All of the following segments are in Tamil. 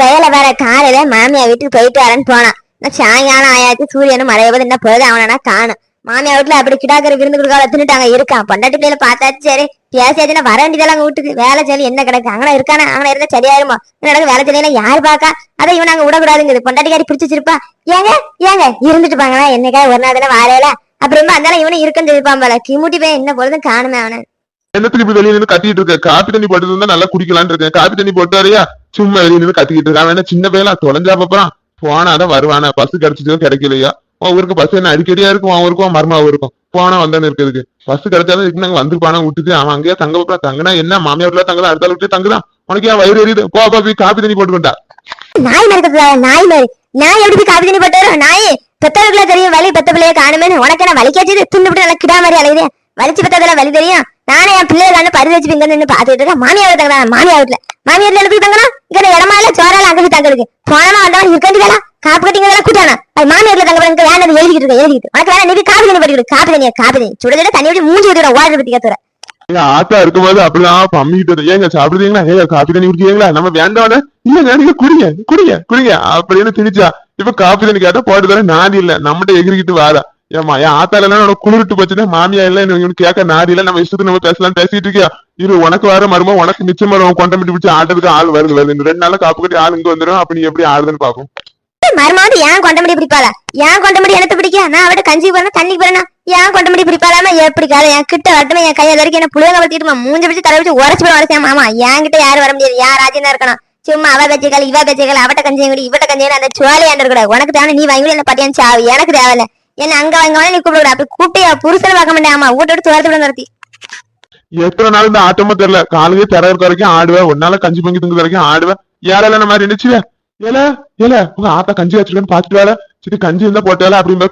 பெயல வேற காலையில மாமியா வீட்டுக்கு போயிட்டு வரேன்னு போனான். சாயங்காலம் ஆயாச்சு, சூரியனும் மறைய போது என்ன பொழுது அவனா காணும். மாமியா வீட்டுல அப்படி கிடாக்கற விருந்து கொடுக்காத தின்னுட்டாங்க இருக்கான். பொண்டாட்டி பிள்ளைல பார்த்தாச்சு சரி பேசியாச்சுன்னா வர வேண்டியதெல்லாம் அங்க வீட்டுக்கு. வேலை சொல்லி என்ன கிடக்கு அங்கே இருக்கானா? அங்கே இருந்தா சரியாயிருமா? எனக்கு வேலை சொல்லி யாரு பாக்கா? அதை இவன் நாங்க விடக்கூடாதுங்குது. பொண்டாட்டிக்காரி பிடிச்சிருப்பா. ஏங்க ஏங்க இருந்துட்டு பாங்களா? என்னக்கா ஒரு நாள் தானே வாழையில அப்புறமா இருந்தாலும் இவனு இருக்குன்னு சொல்லிப்பான் போல. கிமுட்டி போய் என்ன பொழுதும் காணுமே அவனை. என்னத்துக்கு இப்ப வெளியே நின்று கத்திட்டு இருக்க? காப்பி தண்ணி போட்டு இருந்தா நல்லா குடிக்கலான்னு இருக்கேன். காப்பி தண்ணி போட்டு வரையா? சும்மா வெளியே நின்று கத்திக்கிட்டு இருக்கான். அவன் சின்ன பையலா தொலைஞ்சா பாப்பான். போனாதான் வருவானா? பஸ் கிடைச்சிட்டு கிடைக்கலையா? ஊருக்கு பஸ் என்ன அடிக்கடியா இருக்கும். அவருக்கும் மர்மாவும் இருக்கும். போனா வந்தானு இருக்குதுக்கு பஸ் கிடைச்சாலும் இதுக்கு நாங்க வந்துருப்பானா விட்டுட்டு அவன் அங்கேயே தங்க வைப்பா. தங்கினா என்ன மாமியார் வீட்டுல தங்கலாம், அடுத்த விட்டு தங்குதான். உனக்கு ஏன் வயிறு எரியுது? போய் காப்பி தண்ணி போட்டுக்கிட்டா. நாய் மறுக்கிறதா? நாய் மாதிரி நாய் எப்படி காப்பி தண்ணி போட்டு வரும்? நாய் பெத்தவர்களுக்குள்ள தெரியும் வலி, பெத்த பிள்ளைய காணுமே. உனக்கு என்ன வலிக்காச்சு? துண்டு நல்லா கிடா மாதிரி அலையுது. வலிச்சு பெத்ததுல வலி தெரியும். நானே என் பிள்ளைகள் பரிசு வச்சு இங்க நின்று பாத்துட்டு இருக்கேன். மாமியார் தங்கடா, மாமியார் வீட்டுல மாமியார் எழுப்பி தங்கணும். இங்க இடமா இல்ல சோறால அங்கே தங்களுக்கு போனா வந்தவன் இருக்கண்டிகளா காப்பு கட்டிங்களா கூட்டானா? அது மாமியார்ல தங்க வேணது எழுதிட்டு இருக்க எழுதிட்டு உனக்கு வேணா நீ காப்பி தண்ணி படிக்கிட்டு காப்பி தண்ணி சுட சுட தண்ணி விட்டு மூஞ்சி விட்டு ஓடுற பத்தி கத்துற. ஆத்தா இருக்கும்போது அப்படிதான் பம்மிக்கிட்டு ஏங்க சாப்பிடுறீங்களா? ஏங்க காப்பி தண்ணி குடிக்கிறீங்களா? நம்ம வேண்டாம் இல்லங்க நீங்க குடிங்க குடிங்க குடிங்க அப்படின்னு திணிச்சா. இப்ப காப்பி தண்ணி கேட்டா போட்டு தர நாதி இல்ல, நம்மகிட்ட எகிரிக்கிட்டு வாரா. ஏமா என் ஆத்தால எல்லாம் குளிர்ட்டு போச்சுன்னா மாமியா இல்ல கேட்க நாதி இல்ல. நம்ம இஷ்டத்துக்கு நம்ம பேசலாம் பேசிட்டு இருக்கியா? இரு உனக்கு வர மருமோ உனக்கு மிச்சம் வரும். கொண்டமிட்டு பிடிச்சி ஆட்டத்துக்கு ஆள் வருது 2 நாள்ல காப்பு கட்டி ஆள் இங்க வந்துடும். அப்ப நீ எப்படி ஆடுதுன்னு பாப்போம். மருமாவது ஏன் கொண்டமடி பிடிப்பாளா? ஏன் கொண்டமடி எனக்கு பிடிக்க? நான் அவட்ட கஞ்சி போறேன் தண்ணி போறேன்னா ஏன் கொண்டமடி பிடிப்பாளாம? எப்படி கால என் கிட்ட வரட்டுமே என் கையை வரைக்கும் என்ன புளியங்க வளர்த்திட்டுமா மூஞ்சி பிடிச்சி தலை வச்சு உரைச்சு போய் உரைச்சா. ஆமா என் கிட்ட யாரும் வர முடியாது. யார் ராஜ்யம் இருக்கணும்? சும்மா அவ பேச்சுக்கள் இவ பேச்சுக்கள் அவட்ட கஞ்சியும் குடி இவட்ட கஞ்சியும் அந்த சுவாலியாண்டு இருக்கக்கூடாது. உனக்கு தேவை நீ வாங்கி என்ன பட்டியான் சாவு. எனக்கு தேவையில்ல. என்ன அங்க வாங்க நீ கூப்பிட அப்படி கூப்பிட்டு புருஷனை பார்க்க மாட்டேன். ஆமா வீட்டை விட்டு துரத்து நிறுத்தி எத்தனை நாள் இந்த ஆட்டமா தெரியல. காலையே தர இருக்க வரைக்கும் ஆடுவேன். ஒரு நாள் கஞ்சி பொங்கி தங்க வரைக்கும் ஆடுவேன். யாரால நம்ம நினைச்சுவேன் ஏல ஏல உங்க ஆத்தா கஞ்சி வச்சிருக்கேன்னு பாத்துட்டு வேலை சரி கஞ்சி இருந்தா போட்டால அப்படின்னு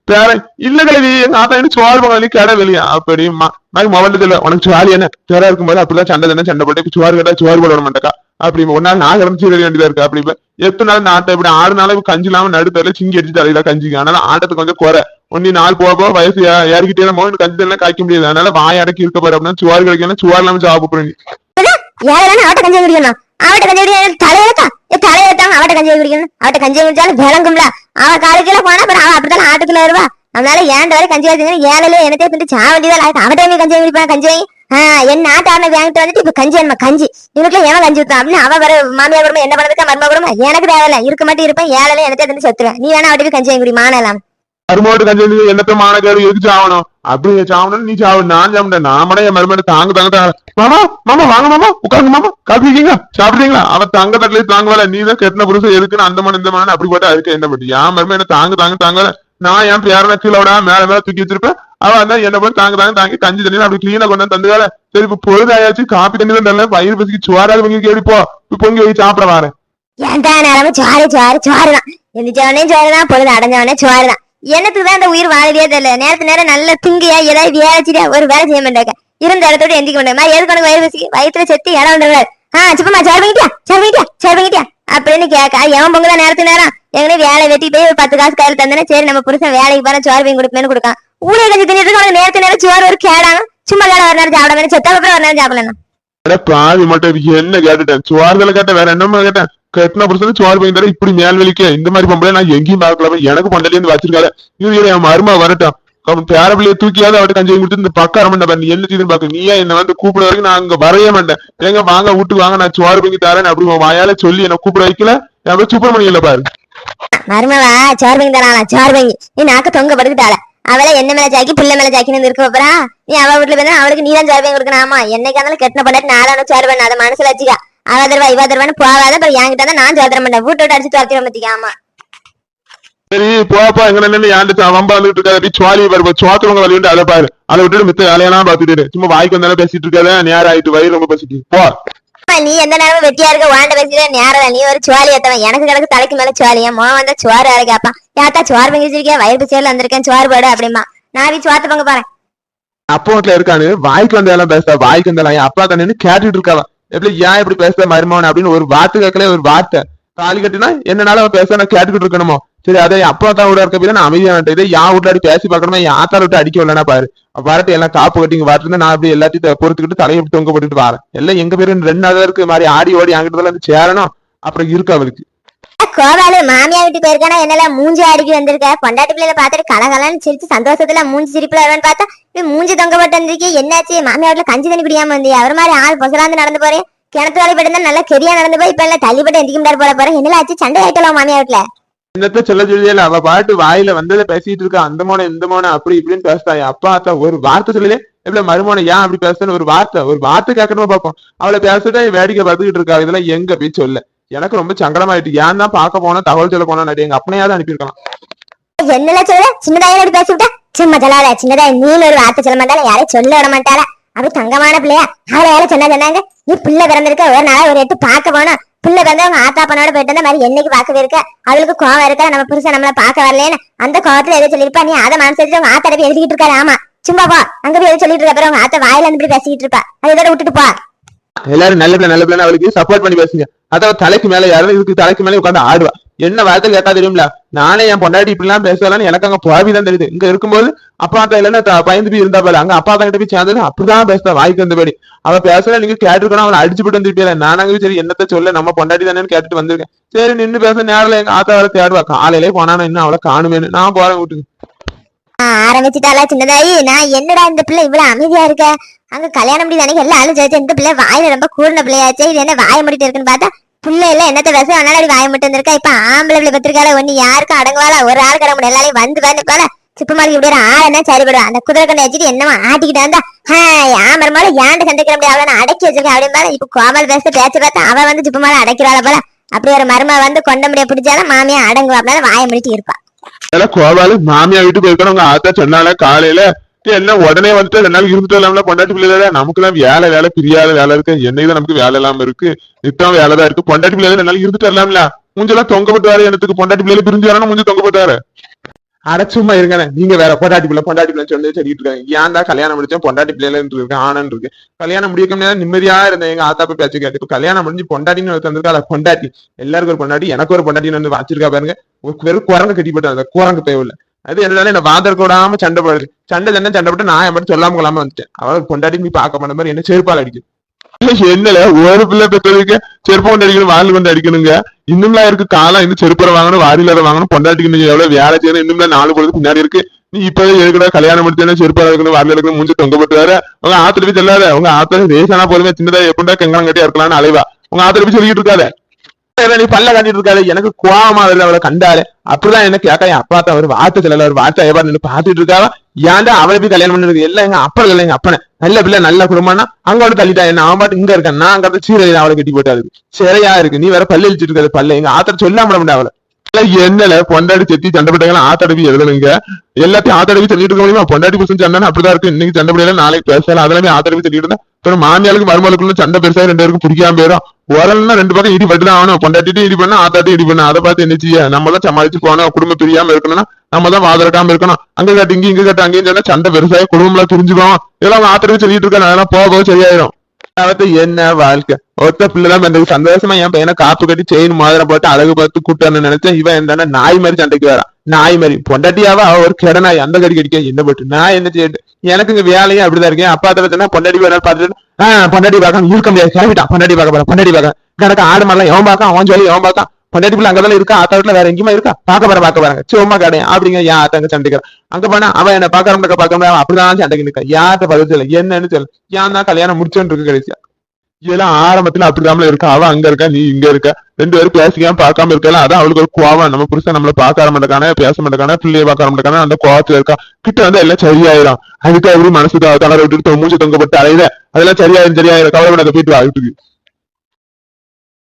பேரன் இல்ல கிழவி எங்க ஆத்தா என்ன சோறு பொங்கலி கேட வெளியா அப்படிமா நான் மொபைல் இல்ல உனக்கு சுவாலி என்ன தேரா இருக்கும்போது அப்படிதான் சண்டை தானே சண்டை போட்டு சோறு கேட்டா சோறு போட மாட்டேக்கா அப்படி ஒரு நாள் நான் இறந்து வேண்டியதா இருக்கு. அப்படி எத்தனை நாள் நாட்டை இப்படி 6 நாள் கஞ்சி இல்லாம நடுத்தல சிங்கி அடிச்சு தலையில கஞ்சிக்கு. அதனால ஆட்டத்துக்கு கொஞ்சம் குறை. ஒன்னி நாள் போக வயசு ஏறிக்கிட்டே போது கஞ்சி எல்லாம் காய்க்க முடியாது. அதனால வாய் அடக்கி இருக்க போற அப்படின்னா சுவாறு கிடைக்கணும். சுவாறு இல்லாம சாப்பிடுறேன் அவட்ட கஞ்சி குடிக்கணும். அவட்ட கஞ்சி குடிக்கணும் தலையெழுத்தா தலையெழுத்தாங்க. அவட்ட கஞ்சி குடிக்கணும். அவட்ட கஞ்சி குடிச்சாலும் விளங்கும்ல. அவன் காலுக்குள்ள போனா அப்புறம் அவன் அப்படித்தான் ஆட்டத்துல வருவா. அதனால ஏன் வரை கஞ்சி வச்சுக்கணும். ஏழையில என்னத்தையே பிடிச்சி சாவண்டிதான் அவட்டே கஞ்சி குடிப்பான். கஞ்சி வாங்கி என் நாட்டான வாங்கிட்டு வந்துட்டு இப்ப கஞ்சி என்ன கஞ்சி இவனுக்குள்ள எவன் கஞ்சி ஊத்தான் அப்படின்னு அவ வர மாமியார் குடும்பம் என்ன பண்ணதுக்கா மரும குடும்பம் எனக்கு தேவையில்ல. இருக்க மாட்டே இருப்பேன். ஏழையில என்னத்தையே தந்து செத்துருவேன். நீ வேணா அவட்ட கஞ்சி வாங்கி குடி மானலாம் மருமோட்டு கஞ்சி என்னத்த மானக்காரு எதுக்கு சாவணும்? அப்படி சாவணும் நீ சாவணும் நான் சாப்பிட்டேன். நாமடே என் மருமேட்டு தாங்க மாமா மாமா வாங்க மாமா உட்காருங்க மாமா காப்பி இருக்கீங்களா சாப்பிடுறீங்களா? அவன் தங்க தட்டிலே தாங்கல. நீ தான் கெட்டின புருஷன் எதுக்குன்னு அந்த மணி இந்த மணி அப்படி போட்டா அதுக்கு என்ன பட்டி என் மருமே என்ன தாங்கல. நான் என் பேரனை கீழோட மேல தூக்கி வச்சிருப்பேன். அவன் வந்து என்ன பண்ணி தாங்கி கஞ்சி தண்ணி அப்படி கிளீனா கொண்டு வந்து தந்துக்கால. சரி இப்ப பொழுதாயாச்சு காப்பி தண்ணி தான் தரல. வயிறு பசிக்கு சுவாராது பொங்கி கேடிப்போ பொங்கி வை சாப்பிட வாரேன். ஏன்டா நேரமும் சோறுதான் எந்திரிச்சவனே சோறுதான் பொழுது அடைஞ்சவனே சோறுதான். என்னத்துக்குதான் இந்த உயிர் வாழவே தெரியல. நேரத்து நேரம் நல்ல திங்கியா ஏதாவது வேலைச்சிட்டா ஒரு வேலை செய்ய மாட்டாங்க. இருந்த இடத்தோட எந்திக்க மாட்டேன். எதுக்கு உனக்கு வயிறு பசிக்கு வயிற்றுல செத்து இடம் உண்டுறாரு. சுப்பமா சோறு அப்படின்னு கேட்க எவன் பொங்குதான் நேரத்து நேரம் எங்கனே வேலை வெட்டி போய் ஒரு 10 காசு கையில தந்தேன்னா சரி நம்ம புருஷன் வேலைக்கு போற சோறு வாங்கி கொடுப்பேன்னு கொடுக்கான். ஊழல் கஞ்சி தின்னுட்டு உனக்கு நேரத்து நேரம் சோறு ஒரு கேடாங்க. சும்மா வேலை ஒரு நேரம் சாப்பிட செத்தா அப்புறம் ஒரு நேரம் சாப்பிடலாம். பாவி மட்டும் என்ன கேட்டுட்டேன் சுவாரத்துல கேட்டேன். வேற என்னமா கேட்டேன்? கெட்டின புருஷன் சோறு வாங்கி தர இப்படி மேல் வெளிக்க இந்த மாதிரி பொம்பளை நான் எங்கேயும் பார்க்கல. எனக்கு பொண்டாலே இருந்து வச்சிருக்காரு. இது என் மருமா வரட்டும் பேரப்பிள்ளைய தூக்கியாவது அவட்ட கஞ்சி கொடுத்து இந்த பக்கம் மாட்டேன். நீ என்ன செய்யுன்னு பாக்க நீயா என்ன வந்து கூப்பிட வரைக்கும் நான் அங்க வரைய மாட்டேன். எங்க வாங்க வீட்டுக்கு வாங்க நான் சோறு வாங்கி தரேன் அப்படி வாயால சொல்லி என்ன கூப்பிட வைக்கல. என் சுப்பிரமணியல பாரு மருமவா சோறு வாங்கி தரானா சோறு வாங்கி நீ நாக்க தொங்க படுத்துட்டாள. அவளை என்ன மேல ஜாக்கி பிள்ளை மேல ஜாக்கின்னு இருக்க போறா. நீ அவ வீட்டுல போய் அவளுக்கு நீதான் சோறு வாங்கி கொடுக்கணும். ஆமா என்னைக்கு இருந்தாலும் கெட்டின பண்ணாட்டு நானும் சோறு பண்ண அதை மனசுல வச்சுக்கா. அவ தருவா இவ தருவான்னு போவாத. அப்புறம் என்கிட்ட தான் நான் சோறு தர மாட்டேன். வீட்டை விட்டு அடிச்சு துரத்திட மாட்டீங்க. ஆமா சரி போப்பா எங்க நின்று ஏன்ட்டு வம்பா வந்துட்டு இருக்காது. சுவாலி வருவோம் சோத்துவங்க வலியுண்டு அதை பாரு. அதை விட்டுட்டு மித்த வேலையெல்லாம் பாத்துட்டு சும்மா வாய்க்கு வந்தாலும் பேசிட்டு இருக்காத. நேரம் ஆயிட்டு வயிறு ரொம்ப பசிக்கு போ. நீ எந்த நேரமும் வெட்டியா இருக்க வாண்ட பேசிட்டு நேரம் நீ ஒரு சுவாலி ஏத்தவன். எனக்கு கிடக்கு தலைக்கு மேல சுவாலியா மோ வந்தா சோறு வேற கேப்பான். யாத்தா சோறு பங்கி வச்சிருக்கேன் வயிறு பசியில வந்திருக்கேன் சோறு போடு அப்படிமா. நான் சோத்து பங்க பாறேன். அப்பா வீட்டுல இருக்கானு வாய்க்கு வந்தாலும் பேசுறா. வாய்க்கு வந்தாலும் என் அப்பா தானே கேட்டுட்டு இருக்காவா. எப்படி ஏன் இப்படி பேசுற மருமவன் அப்படின்னு ஒரு வார்த்தை கேட்கல. ஒரு வார்த்தை தாலி கட்டினா என்னனால அவன் பேச நான் கேட்டுக்கிட்டு இருக்கணுமோ. சரி அதை அப்பா தான் விட இருக்க போய் நான் அமைதியான இதை யான் வீட்டுல பேசி பார்க்கணுமா. என் ஆத்தால விட்டு அடிக்க வரலன்னா பாரு வரட்டு எல்லாம் காப்பு கட்டிங்க வரட்டு நான் அப்படி எல்லாத்தையும் பொறுத்துக்கிட்டு தலையை தொங்க போட்டுட்டு வரேன். எல்லாம் எங்க பேரு 2 நாள் இருக்கு மாதிரி ஆடி ஓடி அங்கிட்டு வந்து சேரணும். அப்புறம் இருக்கு அவளுக்கு. கோபாலு மாமியா வீட்டுக்கு போயிருக்கானா என்னல மூஞ்சி அடிக்கி வந்திருக்க பொண்டாட்டி பிள்ளைல பாத்துட்டு கலகலன்னு சிரிச்சு சந்தோஷத்துல மூஞ்சி சிரிப்புல வருவான்னு பார்த்தா மூஞ்சி தொங்க போட்டு வந்திருக்கே. என்னாச்சு மாமியா வீட்டுல கஞ்சி தண்ணி குடியாம வந்தியா? அவர் மாதிரி ஆள் பொசலாந்து நடந்து போறேன். கிணத்து வேலை போட்டு நல்லா கெரியா நடந்து போய் இப்ப எல்லாம் தள்ளிப்பட்டு எந்திக்க முடியாது போறேன். என்னல ஆச்சு? சண்டை ஆயிட்டலாம் மாமியா வீட்டுல? என்னத்த சொல்ல சொல்லியல, அவ பாட்டு வாயில வந்ததை பேசிட்டு இருக்கா. அந்த மோனை இந்த மோனை அப்படி இப்படின்னு பேசுறா. அப்பா அத்தா ஒரு வார்த்தை சொல்லலே இவ்வளவு மருமோனை ஏன் அப்படி பேசுன்னு ஒரு வார்த்தை கேட்கணுமா பாப்போம். அவளை பேசிட்டா வேடிக்கை பார்த்துக்கிட்டு இருக்கா. இதெல்லாம் எங்க போய் சொல்ல எனக்கு ரொம்ப சங்கடமாயிட்டு. ஏன் தான் பார்க்க போனா தகவல் சொல்ல போனா எங்க அப்பனையாவது அனுப்பியிருக்கலாம். என்னல சொல்ல சின்னதாயோட பேசிவிட்டா சும்மா சொல்லாத. சின்னதாய் நீல ஒரு வார்த்தை சொல்ல மாட்டால, யாரையும் சொல்ல விட மாட்டாளா? அப்படி தங்கமான பிள்ளையா? அவளை யாரும் சொன்னாங்க நீ பிள்ளை பிறந்திருக்க ஒரு நாள் ஒரு எட்டு பார்க்க போனோம். பிள்ளை பிறந்தவங்க ஆத்தா பண்ணோட போயிட்டு வந்த மாதிரி என்னைக்கு பார்க்கவே இருக்க? அவளுக்கு கோவம் இருக்கா நம்ம புருஷன் நம்மள பார்க்க வரலன்னு அந்த கோவத்துல எதை சொல்லிருப்பா. நீ அதை மனசு வச்சு உங்க ஆத்தா போய் எழுதிட்டு இருக்காரு. ஆமா சும்மா போ அங்க போய் எது சொல்லிட்டு இருக்க. அப்புறம் உங்க ஆத்த வாயில இருந்து பேசிக்கிட்டு இருப்பா. அதை இதோட விட்டுட்டு போ. எல்லாரும் நல்ல பிள்ளை அவளுக்கு சப்போர்ட் பண்ணி பேசுங்க. அதாவது தலைக்கு மேல யாரும் இதுக்கு தலைக்கு மேல உட்காந்து ஆடுவா. என்ன வார்த்தை கேட்டா தெரியும்ல? நானே என் பொண்டாட்டி இப்படி எல்லாம் பேசலாம்னு எனக்கு அங்க போவிதான் தெரியுது. இங்க இருக்கும்போது அப்பா அத்தா இல்லைன்னா பயந்து போய் இருந்தா போல. அங்க அப்பா தான் கிட்ட போய் சேர்ந்து அப்படிதான் பேசுறா வாய்க்கு வந்தபடி. அவ பேசல நீங்க கேட்டுருக்கணும். அவளை அடிச்சு போட்டு வந்துருப்பியா? நானாங்க சரி என்னத்த சொல்ல நம்ம பொண்டாட்டி தானேன்னு கேட்டுட்டு வந்திருக்கேன். சரி நின்று பேச நேரில் எங்க ஆத்தா அவளை தேடுவா. காலையிலே போனானு இன்னும் அவளை காணுமேனு நான் போறேன் வீட்டுக்கு. ஆரம்பிச்சுட்டாளா சின்னதாயி? நான் என்னடா இந்த பிள்ளை இவ்வளவு அமைதியா இருக்க? அங்க கல்யாணம் முடியுது அன்னைக்கு எல்லாம் அழுச்சாச்சு. இந்த பிள்ளை வாயில ரொம்ப கூர்ன பிள்ளையாச்சு. இது என்ன வாய முடிட்டு இருக்குன்னு பார்த்தா பிள்ளை எல்லாம் என்னத்த பேச அதனால அப்படி வாய மட்டும் இருந்திருக்கா. இப்ப ஆம்பளை பிள்ளை பத்திரிக்கால ஒண்ணு யாருக்கும் அடங்குவாளா? ஒரு ஆள் கடை முடியும் எல்லாரையும் வந்து போல சிப்பமாளிக்கு இப்படி ஆள் என்ன சரிபடுவா. அந்த குதிரை கண்ணை வச்சுட்டு என்னமா ஆட்டிக்கிட்டு வந்தா ஆமரமால ஏன்ட்டு சண்டைக்கிற முடியாது அவளை அடக்கி வச்சிருக்கேன் அப்படின்னு. இப்ப கோமல் பேச பேச்சு பார்த்தா அவ வந்து சிப்பமால அடைக்கிறாள போல. அப்படி ஒரு மருமா வந்து கொண்ட முடிய பிடிச்சாலும் மாமியா அடங்குவா. அப்படின்னா வாய முடிட்டு இருப்பா. கோபாலு மாமியா வீட்டுக்கு போயிருக்கணும். உங்க ஆத்தா சொன்னால காலையில எல்லாம் உடனே வந்துட்டு ரெண்டு நாள் இருந்துட்டு இல்லாமல பொண்டாட்டி பிள்ளைல நமக்கு தான் வேலை பிரியாத வேலை இருக்கு. என்னைக்குதான் நமக்கு வேலை இல்லாம இருக்கு. நித்தம் வேலைதான் இருக்கு. பொண்டாட்டி பிள்ளைல ரெண்டு நாள் இருந்துட்டு வரலாம்ல. மூஞ்செல்லாம் தொங்கப்பட்டு வர எனக்கு பொண்டாட்டி பிள்ளைல பிரிஞ்சு வரணும். மூஞ்சி தொங்கப்பட்டு வர அடைச்சுமா இருங்க. நீங்க வேற பொண்டாட்டி பிள்ளை சொல்லி சொல்லிட்டு இருக்காங்க. ஏன் தான் கல்யாணம் முடிச்சேன் பொண்டாட்டி பிள்ளைல இருக்கு ஆனன் இருக்கு. கல்யாணம் முடிக்க முடியாது நிம்மதியா இருந்தேன். எங்க ஆத்தா போய் பேச்சு கேட்டு கல்யாணம் முடிஞ்சு பொண்டாட்டின்னு வந்திருக்கா. பொண்டாட்டி எல்லாருக்கும் ஒரு பொண்டாட்டி எனக்கு ஒரு பொண்டாட்டின்னு வந்து வச்சிருக்கா பாருங்க. வெறும் குரங்கு கட்டிப்பட்டு அந்த குரங்கு தேவையில்லை. அது என்னதானே என்ன வாதர் கூடாம சண்டை போடுறது. சண்டை போட்டு நான் என் மட்டும் சொல்லாம கொள்ளாம வந்துட்டேன். அவளுக்கு பொண்டாட்டி நீ பார்க்க பண்ண மாதிரி என்ன செருப்பால் அடிக்கும். என்னல ஒரு பிள்ளை பெற்றதுக்கு செருப்பு கொண்டு அடிக்கணும் வாழ் கொண்டு அடிக்கணுங்க. இன்னும்லாம் இருக்கு காலம். இன்னும் செருப்பரை வாங்கணும் வாரியில வாங்கணும். பொண்டாட்டிக்கு நீங்க எவ்வளவு வேலை செய்யணும். இன்னும் 4 பொழுது பின்னாடி இருக்கு. நீ இப்பவே எதுக்கூட கல்யாணம் முடிச்சேன்னா செருப்பா இருக்கணும் வாரில இருக்கணும். மூஞ்சி தொங்கப்பட்டு வேற உங்க ஆத்துல போய் சொல்லாத. உங்க ஆத்துல ரேசானா போதுமே சின்னதா எப்படா கங்கணம் கட்டியா இருக்கலாம்னு அலைவா. உங்க ஆத்துல போய் சொல்லிட்டு இருக்காத. நீ பல்ல காட்டிட்டு இருக்காது. எனக்கு கோவமா வருது அவளை கண்டாரு. அப்படிதான் என்ன கேட்க என் அப்பா தான் ஒரு வார்த்தை சொல்லல. ஒரு வார்த்தை எவ்வாறு நின்று பாத்துட்டு இருக்காவா. ஏன்டா அவளை போய் கல்யாணம் பண்ணிருக்கு? எல்லாம் எங்க அப்பா இல்லை எங்க அப்பனை நல்ல பிள்ளை நல்ல குடும்பம்னா அங்க வந்து தள்ளிட்டா என்ன அவன் பாட்டு இங்க இருக்கான். நான் அங்க சீரையில அவளை கட்டி போட்டாரு. சிறையா இருக்கு. நீ வேற பல்லு அழிச்சிட்டு இருக்காது. பல்ல எங்க ஆத்தரை சொல்லாம முடியாது அவளை. என்னல பொண்டாடி செத்தி சண்டை போட்டாங்க. ஆத்தடவி எழுதணுங்க. எல்லாத்தையும் ஆத்தடவி சொல்லிட்டு இருக்க முடியுமா? பொண்டாட்டி புருஷன் சண்டை அப்படிதான் இருக்கு. இன்னைக்கு சண்டை போடல நாளைக்கு பேசல. அதெல்லாமே ஆத்தடவி சொல்லிட்டு இருந்தா அப்புறம் மாமியாளுக்கு மருமலுக்குள்ள சண்டை பெருசா 2 பேருக்கும் பிடிக்காம போயிடும். உரல்னா 2 பக்கம் இடி பட்டுதான் ஆகணும். பொண்டாட்டிட்டு இடி பண்ணா ஆத்தாட்டி இடி பண்ணா அதை பார்த்து என்ன செய்ய? நம்ம தான் சமாளிச்சு போனோம். குடும்பம் பிரியாம இருக்கணும்னா நம்ம தான் வாதரக்காம இருக்கணும். அங்க காட்டு இங்க காட்டு அங்கேயும் சொன்னா சண்டை பெருசாக குடும்பம்லாம் பிரிஞ்சுக்கோம். இதெல்லாம் ஆத்தடவி சொல்லிட்டு இருக்காங்க. அதெல்லாம் போக சரியாயிரும். என்ன வாழ்க்கை ஒத்த பிள்ளைதான் எனக்கு சந்தோஷமா என் பையனை காப்பு கட்டி செயின் மோதிரம் போட்டு அழகு பார்த்து கூட்டணும்னு நினைச்சேன். இவன் என்ன நாய் மாதிரி சண்டைக்கு வரா. நாய் மாதிரி பொண்டாட்டியாவா அவ ஒரு கிடநாய் அந்த கடி கடிக்க என்ன போட்டு நான் என்ன செய்யட்டு? எனக்கு இங்க வேலையும் அப்படிதான் இருக்கேன். அப்பா பார்த்தா பொண்டாட்டி வேணாலும் பார்த்துட்டு பொண்டாட்டி பார்க்க இருக்க முடியாது. கிளம்பிட்டான். பொண்டாட்டி பார்க்க போறேன். பொண்டாட்டி பார்க்க கணக்கு ஆடு மாதிரிலாம் எவன் பார்க்க அவன் சொல்லி எவன் பார்க்க பொண்டாட்டி பிள்ளை அங்கதான் இருக்கா. ஆத்தா வீட்டுல வேற எங்கேயுமா இருக்கா? பார்க்க பாருங்க சும்மா கிடையாது அப்படிங்க. ஏன் ஆத்தாங்க சண்டைக்கிறான். அங்க போனா அவன் என்ன பார்க்க முடியாது. அப்படிதான் சண்டைக்கு நிற்க. யார்கிட்ட பதில் சொல்ல என்னன்னு சொல்ல. ஏன் தான் கல்யாணம் முடிச்சோன்னு இருக்கு கடைசியா. இதெல்லாம் ஆரம்பத்துல அப்படிதாமல இருக்கா. அவ அங்க இருக்கா நீ இங்க இருக்க. 2 பேரும் பேசிக்காம பார்க்காம இருக்கலாம். அதான் அவளுக்கு ஒரு கோவம். நம்ம புருஷன் நம்மள பார்க்க மாட்டேக்கான பேச மாட்டேக்கான பிள்ளைய பார்க்க மாட்டேக்கான அந்த கோவத்துல இருக்கா. கிட்ட வந்து எல்லாம் சரியாயிரும். அதுக்கு அப்படி மனசு தளர விட்டுட்டு மூச்சு தொங்கப்பட்டு அலையில அதெல்லாம் சரியாயிரும். கவலைப்படாத போயிட்டு வா வீட்டுக்கு.